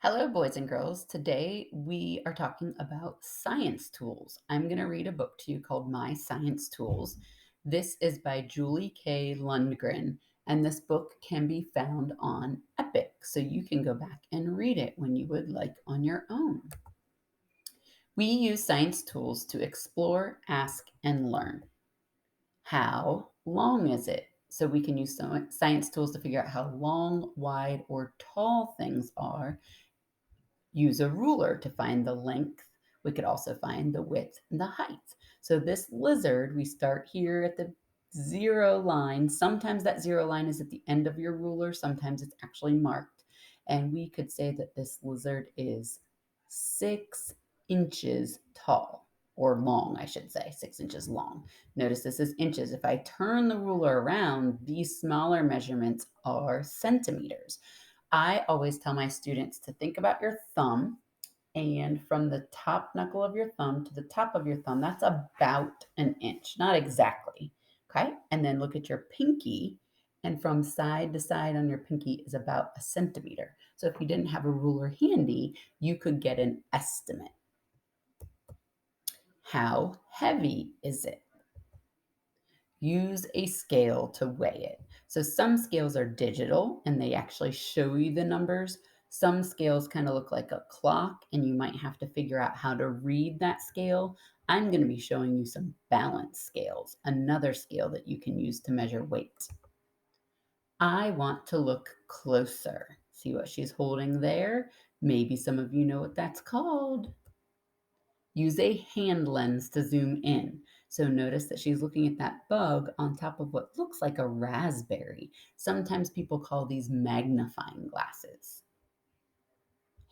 Hello, boys and girls. Today we are talking about science tools. I'm going to read a book to you called My Science Tools. This is by Julie K. Lundgren, and this book can be found on Epic, so you can go back and read it when you would like on your own. We use science tools to explore, ask, and learn. How long is it? So we can use science tools to figure out how long, wide, or tall things are. Use a ruler to find the length. We could also find the width and the height. So this lizard, we start here at the zero line. Sometimes that zero line is at the end of your ruler. Sometimes it's actually marked. And we could say that this lizard is 6 inches tall, or long, I should say, 6 inches long. Notice this is inches. If I turn the ruler around, these smaller measurements are centimeters. I always tell my students to think about your thumb, and from the top knuckle of your thumb to the top of your thumb, that's about an inch, not exactly. Okay. And then look at your pinky, and from side to side on your pinky is about a centimeter. So if you didn't have a ruler handy, you could get an estimate. How heavy is it? Use a scale to weigh it. So some scales are digital and they actually show you the numbers. Some scales kind of look like a clock and you might have to figure out how to read that scale. I'm going to be showing you some balance scales, another scale that you can use to measure weight. I want to look closer. See what she's holding there? Maybe some of you know what that's called. Use a hand lens to zoom in. So notice that she's looking at that bug on top of what looks like a raspberry. Sometimes people call these magnifying glasses.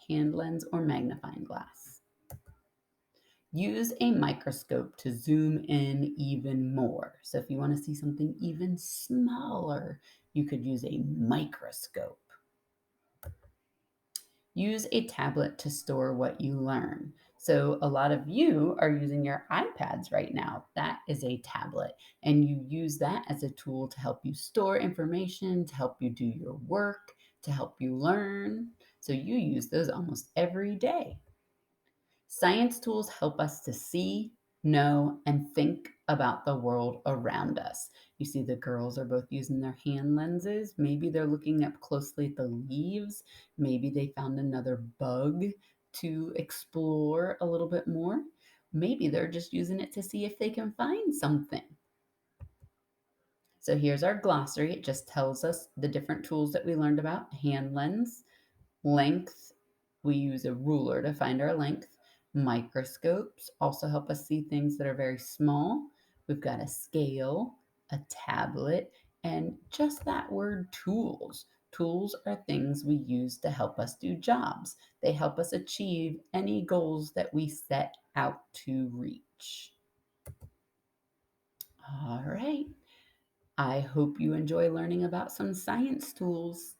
Hand lens or magnifying glass. Use a microscope to zoom in even more. So if you want to see something even smaller, you could use a microscope. Use a tablet to store what you learn. So, a lot of you are using your iPads right now. That is a tablet, and you use that as a tool to help you store information, to help you do your work, to help you learn. So, you use those almost every day. Science tools help us to see, know, and think about the world around us. You see, the girls are both using their hand lenses. Maybe they're looking up closely at the leaves. Maybe they found another bug to explore a little bit more. Maybe they're just using it to see if they can find something. So here's our glossary. It just tells us the different tools that we learned about: hand lens, length, we use a ruler to find our length. Microscopes also help us see things that are very small. We've got a scale, a tablet, and just that word tools. Tools are things we use to help us do jobs. They help us achieve any goals that we set out to reach. All right. I hope you enjoy learning about some science tools.